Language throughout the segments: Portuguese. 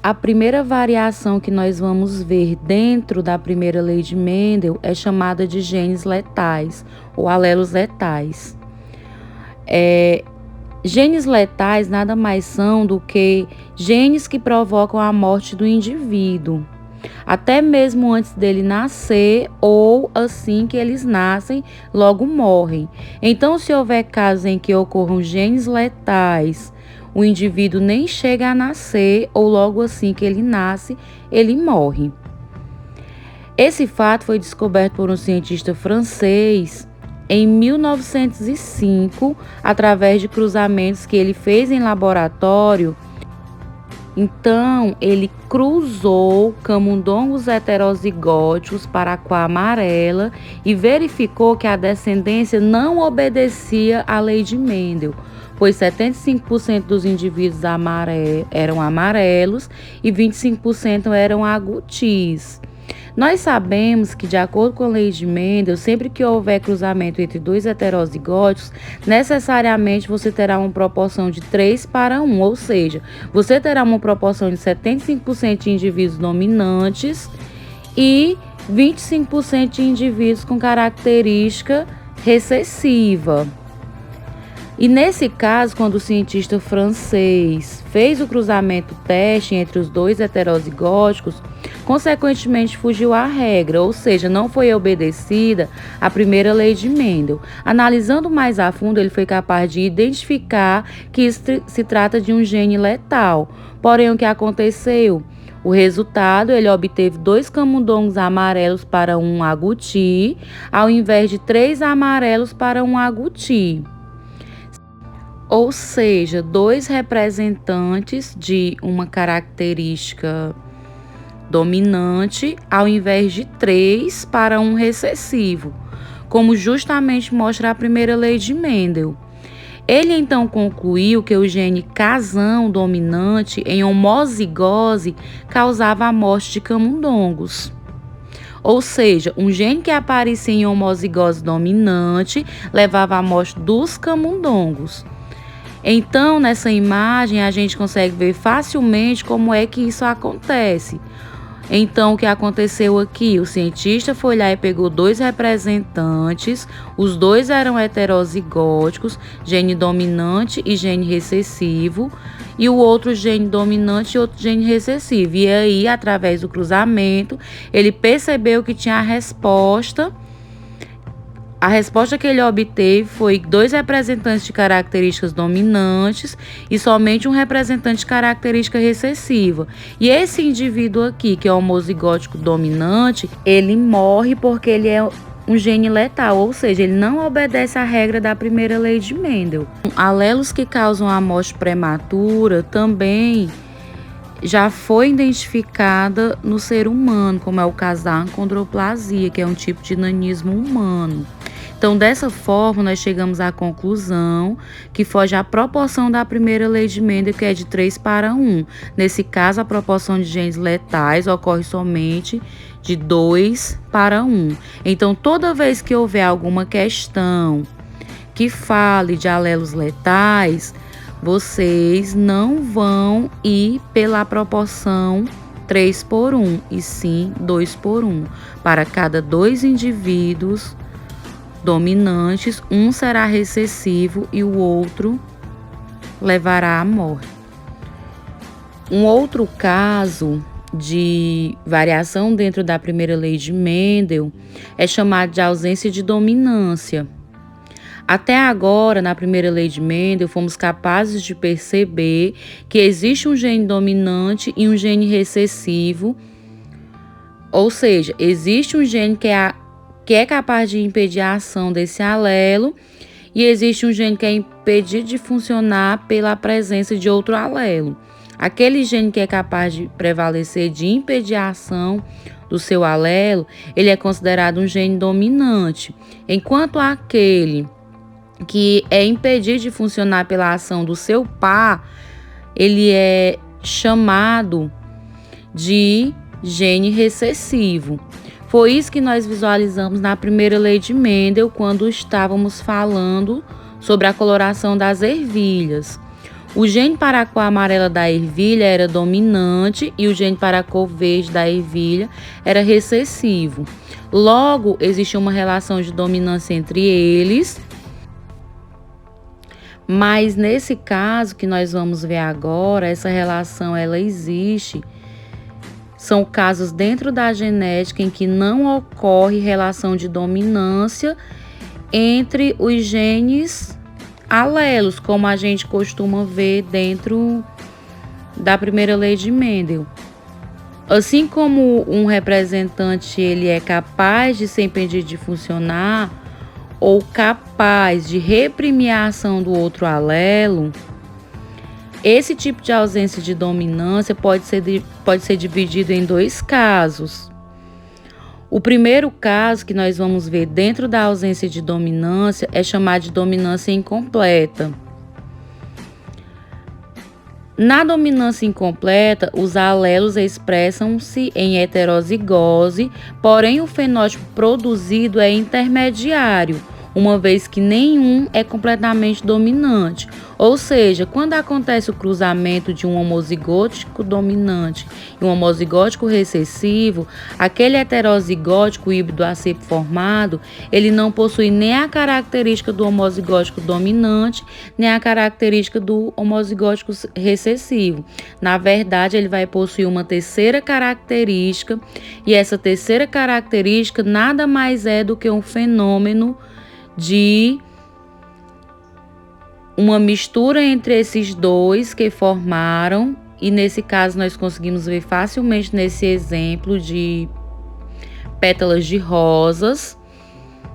A primeira variação que nós vamos ver dentro da primeira lei de Mendel é chamada de genes letais ou alelos letais. Genes letais nada mais são do que genes que provocam a morte do indivíduo, até mesmo antes dele nascer ou assim que eles nascem, logo morrem. Então, se houver casos em que ocorram genes letais, o indivíduo nem chega a nascer ou logo assim que ele nasce, ele morre. Esse fato foi descoberto por um cientista francês em 1905, através de cruzamentos que ele fez em laboratório. Então, ele cruzou camundongos heterozigóticos para a cor amarela e verificou que a descendência não obedecia à lei de Mendel, pois 75% dos indivíduos eram amarelos e 25% eram agutis. Nós sabemos que, de acordo com a lei de Mendel, sempre que houver cruzamento entre dois heterozigóticos, necessariamente você terá uma proporção de 3:1, ou seja, você terá uma proporção de 75% de indivíduos dominantes e 25% de indivíduos com característica recessiva. E nesse caso, quando o cientista francês fez o cruzamento teste entre os dois heterozigóticos, consequentemente fugiu à regra, ou seja, não foi obedecida a primeira lei de Mendel. Analisando mais a fundo, ele foi capaz de identificar que isso se trata de um gene letal. Porém, o que aconteceu? O resultado, ele obteve 2 camundongos amarelos para um aguti, ao invés de 3 amarelos para um aguti. Ou seja, 2 representantes de uma característica dominante, ao invés de 3 para um recessivo, como justamente mostra a primeira lei de Mendel. Ele então concluiu que o gene casão dominante em homozigose causava a morte de camundongos. Ou seja, um gene que aparecia em homozigose dominante levava à morte dos camundongos. Então, nessa imagem, a gente consegue ver facilmente como é que isso acontece. Então, o que aconteceu aqui? O cientista foi lá e pegou 2 representantes, os 2 eram heterozigóticos, gene dominante e gene recessivo, e o outro gene dominante e outro gene recessivo. E aí, através do cruzamento, ele percebeu que tinha a resposta. A resposta que ele obteve foi 2 representantes de características dominantes e somente um representante de característica recessiva. E esse indivíduo aqui, que é homozigótico dominante, ele morre porque ele é um gene letal, ou seja, ele não obedece à regra da primeira lei de Mendel. Alelos que causam a morte prematura também já foi identificada no ser humano, como é o caso da acondroplasia, que é um tipo de nanismo humano. Então, dessa forma, nós chegamos à conclusão que foge à proporção da primeira lei de Mendel, que é de 3:1. Nesse caso, a proporção de genes letais ocorre somente de 2:1. Então, toda vez que houver alguma questão que fale de alelos letais, vocês não vão ir pela proporção 3:1, e sim 2:1. Para cada 2 indivíduos dominantes, um será recessivo e o outro levará à morte. Um outro caso de variação dentro da primeira lei de Mendel é chamado de ausência de dominância. Até agora, na primeira lei de Mendel, fomos capazes de perceber que existe um gene dominante e um gene recessivo, ou seja, existe um gene que é capaz de impedir a ação desse alelo e existe um gene que é impedido de funcionar pela presença de outro alelo. Aquele gene que é capaz de prevalecer, de impedir a ação do seu alelo, ele é considerado um gene dominante, enquanto aquele que é impedido de funcionar pela ação do seu par, ele é chamado de gene recessivo. Foi isso que nós visualizamos na primeira lei de Mendel, quando estávamos falando sobre a coloração das ervilhas. O gene para a cor amarela da ervilha era dominante e o gene para a cor verde da ervilha era recessivo. Logo, existia uma relação de dominância entre eles. Mas nesse caso que nós vamos ver agora, essa relação ela existe. São casos dentro da genética em que não ocorre relação de dominância entre os genes alelos, como a gente costuma ver dentro da primeira lei de Mendel. Assim como um representante ele é capaz de ser impedido de funcionar ou capaz de reprimir a ação do outro alelo, esse tipo de ausência de dominância pode ser dividido em dois casos. O primeiro caso que nós vamos ver dentro da ausência de dominância é chamado de dominância incompleta. Na dominância incompleta, os alelos expressam-se em heterozigose, porém o fenótipo produzido é intermediário, uma vez que nenhum é completamente dominante. Ou seja, quando acontece o cruzamento de um homozigótico dominante e um homozigótico recessivo, aquele heterozigótico híbrido a ser formado, ele não possui nem a característica do homozigótico dominante, nem a característica do homozigótico recessivo. Na verdade, ele vai possuir uma terceira característica, e essa terceira característica nada mais é do que um fenômeno de uma mistura entre esses dois que formaram, e nesse caso nós conseguimos ver facilmente nesse exemplo de pétalas de rosas,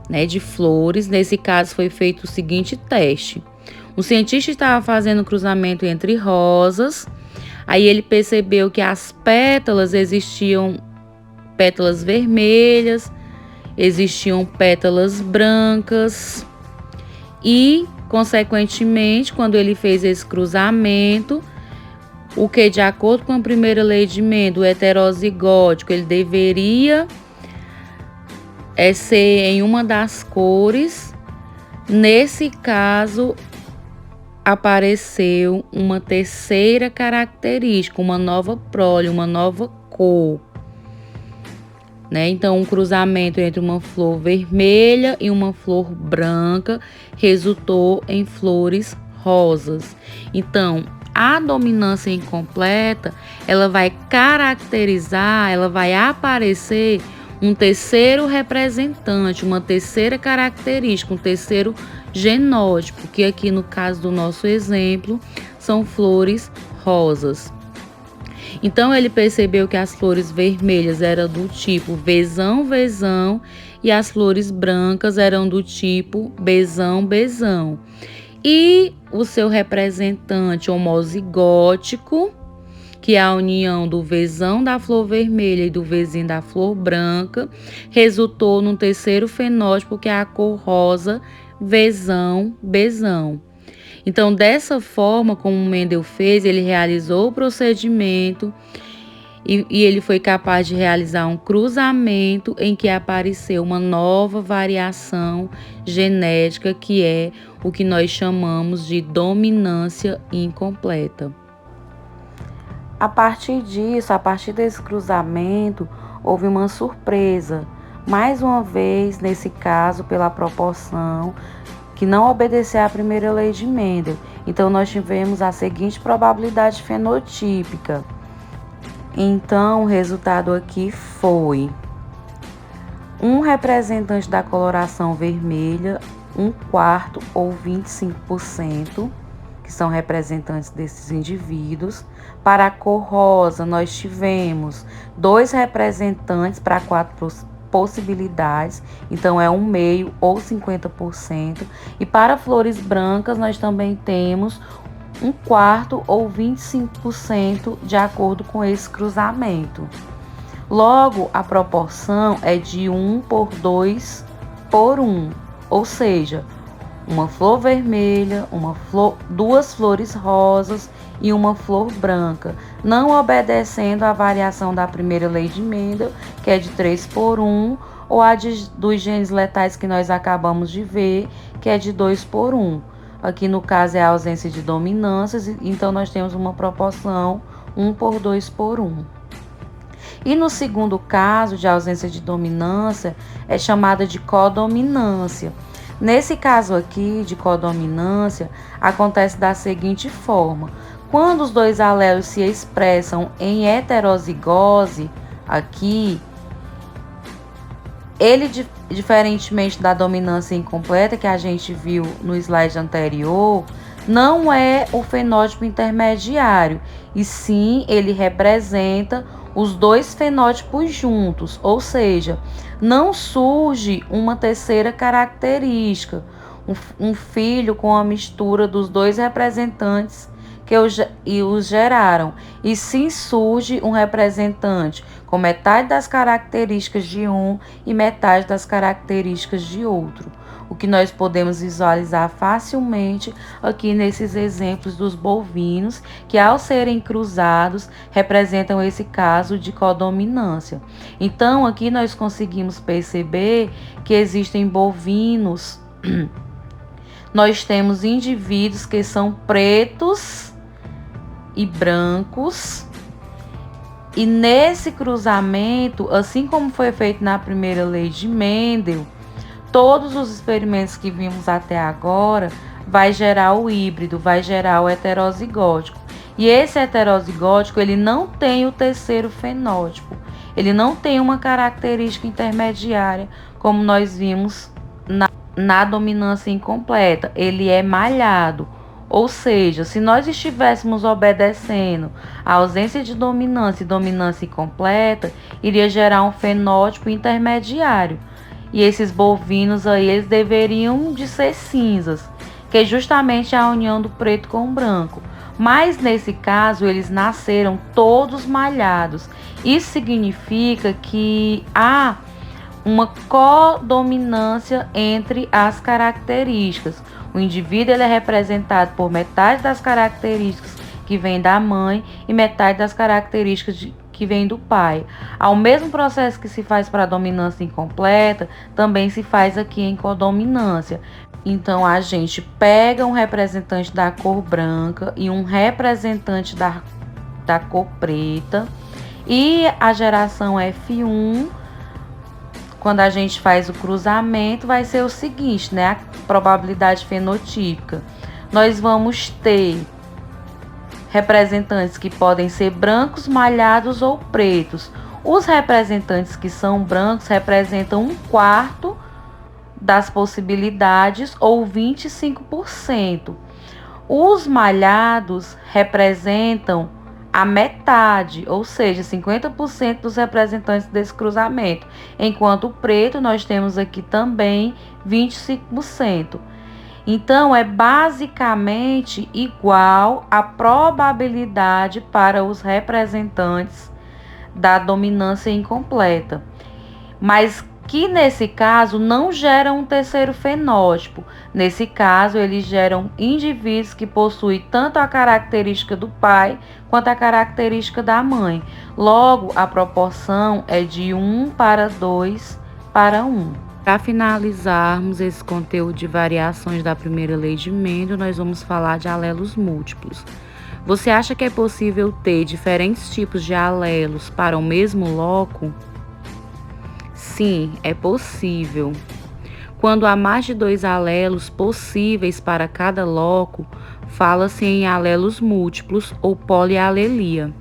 né, de flores. Nesse caso foi feito o seguinte teste. Um cientista estava fazendo cruzamento entre rosas, aí ele percebeu que as pétalas existiam pétalas vermelhas, existiam pétalas brancas e, consequentemente, quando ele fez esse cruzamento, o que, de acordo com a primeira lei de Mendel, o heterozigótico, ele deveria ser em uma das cores. Nesse caso, apareceu uma terceira característica, uma nova prole, uma nova cor. Então, um cruzamento entre uma flor vermelha e uma flor branca resultou em flores rosas. Então, a dominância incompleta, ela vai caracterizar, ela vai aparecer um terceiro representante, uma terceira característica, um terceiro genótipo, que aqui no caso do nosso exemplo são flores rosas. Então, ele percebeu que as flores vermelhas eram do tipo vezão e as flores brancas eram do tipo bezão. E o seu representante homozigótico, que é a união do vezão da flor vermelha e do vezinho da flor branca, resultou num terceiro fenótipo, que é a cor rosa bezão. Então, dessa forma, como o Mendel fez, ele realizou o procedimento e ele foi capaz de realizar um cruzamento em que apareceu uma nova variação genética, que é o que nós chamamos de dominância incompleta. A partir disso, a partir desse cruzamento, houve uma surpresa. Mais uma vez, nesse caso, pela proporção que não obedeceu à primeira lei de Mendel. Então, nós tivemos a seguinte probabilidade fenotípica. Então, o resultado aqui foi um representante da coloração vermelha, 1/4 ou 25%, que são representantes desses indivíduos. Para a cor rosa, nós tivemos 2 representantes para 4 possibilidades, então é 1/2 ou 50%. E para flores brancas, nós também temos 1/4 ou 25%, de acordo com esse cruzamento. Logo, a proporção é de 1/2/1, ou seja, uma flor vermelha, 2 flores rosas e uma flor branca, não obedecendo à variação da primeira lei de Mendel, que é de 3/1, ou a dos genes letais que nós acabamos de ver, que é de 2/1. Aqui no caso é a ausência de dominâncias, então nós temos uma proporção 1/2/1. E no segundo caso de ausência de dominância, é chamada de codominância. Nesse caso aqui de codominância, acontece da seguinte forma: quando os dois alelos se expressam em heterozigose, aqui, ele, diferentemente da dominância incompleta que a gente viu no slide anterior, não é o fenótipo intermediário, e sim ele representa os dois fenótipos juntos, ou seja, não surge uma terceira característica, um filho com a mistura dos dois representantes que os geraram, e sim surge um representante com metade das características de um e metade das características de outro, o que nós podemos visualizar facilmente aqui nesses exemplos dos bovinos, que ao serem cruzados representam esse caso de codominância. Então aqui nós conseguimos perceber que existem bovinos, nós temos indivíduos que são pretos e brancos, e nesse cruzamento, assim como foi feito na primeira lei de Mendel, todos os experimentos que vimos até agora vai gerar o híbrido, vai gerar o heterozigótico. E esse heterozigótico, ele não tem o terceiro fenótipo, ele não tem uma característica intermediária, como nós vimos na dominância incompleta, ele é malhado. Ou seja, se nós estivéssemos obedecendo a ausência de dominância e dominância incompleta, iria gerar um fenótipo intermediário. E esses bovinos aí, eles deveriam de ser cinzas, que é justamente a união do preto com o branco. Mas nesse caso, eles nasceram todos malhados. Isso significa que há uma codominância entre as características. O indivíduo ele é representado por metade das características que vem da mãe e metade das características que vem do pai. Ao mesmo processo que se faz para a dominância incompleta, também se faz aqui em codominância. Então a gente pega um representante da cor branca e um representante da cor preta, e a geração F1, quando a gente faz o cruzamento, vai ser o seguinte, né? A probabilidade fenotípica. Nós vamos ter representantes que podem ser brancos, malhados ou pretos. Os representantes que são brancos representam 1/4 das possibilidades, ou 25%. Os malhados representam a metade, ou seja, 50% dos representantes desse cruzamento, enquanto o preto nós temos aqui também 25%. Então, é basicamente igual a probabilidade para os representantes da dominância incompleta, mas que nesse caso não geram um terceiro fenótipo. Nesse caso, eles geram indivíduos que possuem tanto a característica do pai quanto a característica da mãe. Logo, a proporção é de 1/2/1. Para finalizarmos esse conteúdo de variações da primeira lei de Mendel, nós vamos falar de alelos múltiplos. Você acha que é possível ter diferentes tipos de alelos para o mesmo loco? Sim, é possível. Quando há mais de 2 alelos possíveis para cada loco, fala-se em alelos múltiplos ou polialelia.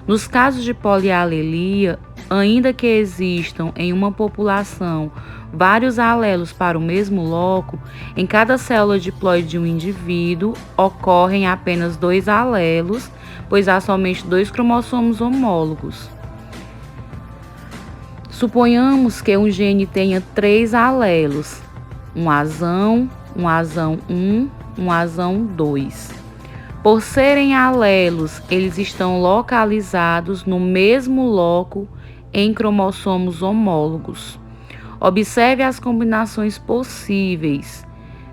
Nos casos de polialelia, ainda que existam em uma população vários alelos para o mesmo loco, em cada célula diploide de um indivíduo ocorrem apenas 2 alelos, pois há somente 2 cromossomos homólogos. Suponhamos que um gene tenha 3 alelos, um azão 1, um azão 2. Por serem alelos, eles estão localizados no mesmo loco em cromossomos homólogos. Observe as combinações possíveis: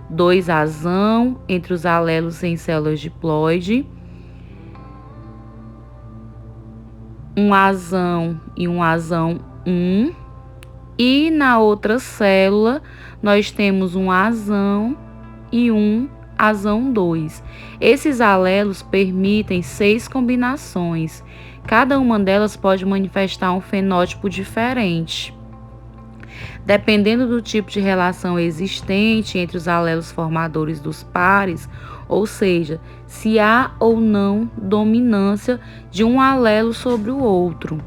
2 azão entre os alelos em células diploide, um azão e um azão 1, e na outra célula nós temos um azão e um ASAN2. Esses alelos permitem 6 combinações. Cada uma delas pode manifestar um fenótipo diferente. Dependendo do tipo de relação existente entre os alelos formadores dos pares, ou seja, se há ou não dominância de um alelo sobre o outro.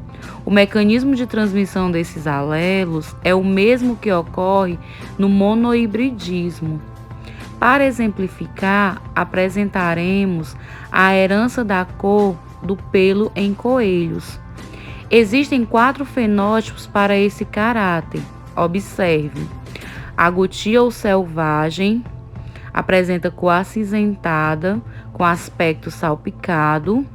O mecanismo de transmissão desses alelos é o mesmo que ocorre no monohibridismo. Para exemplificar, apresentaremos a herança da cor do pelo em coelhos. Existem 4 fenótipos para esse caráter. Observe: agouti ou selvagem apresenta cor acinzentada com aspecto salpicado.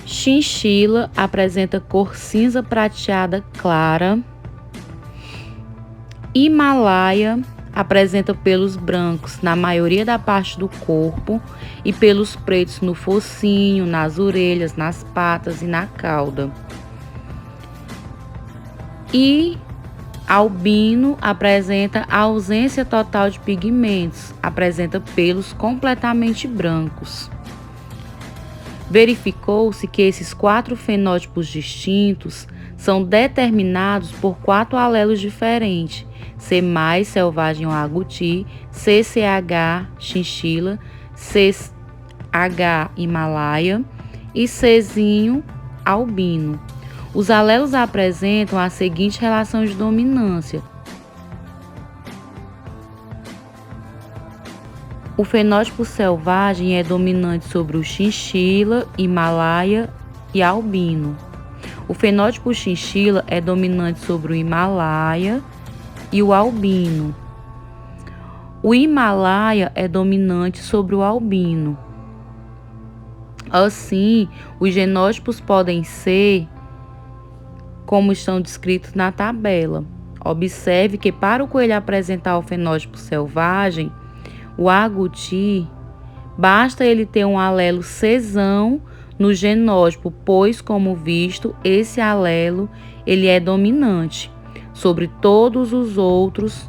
Chinchila apresenta cor cinza prateada clara. Himalaia apresenta pelos brancos na maioria da parte do corpo e pelos pretos no focinho, nas orelhas, nas patas e na cauda. E albino apresenta a ausência total de pigmentos, apresenta pelos completamente brancos. Verificou-se que esses 4 fenótipos distintos são determinados por 4 alelos diferentes: C+, selvagem ou agouti, CCH, chinchila, CH, himalaia e Czinho, albino. Os alelos apresentam a seguinte relação de dominância. O fenótipo selvagem é dominante sobre o chinchila, himalaia e albino. O fenótipo chinchila é dominante sobre o himalaia e o albino. O himalaia é dominante sobre o albino. Assim, os genótipos podem ser como estão descritos na tabela. Observe que para o coelho apresentar o fenótipo selvagem, o agouti, basta ele ter um alelo Czão no genótipo, pois, como visto, esse alelo ele é dominante sobre todos os outros,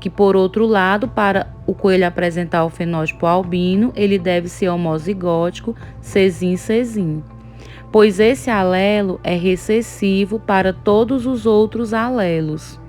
que, por outro lado, para o coelho apresentar o fenótipo albino, ele deve ser homozigótico Czinho, pois esse alelo é recessivo para todos os outros alelos.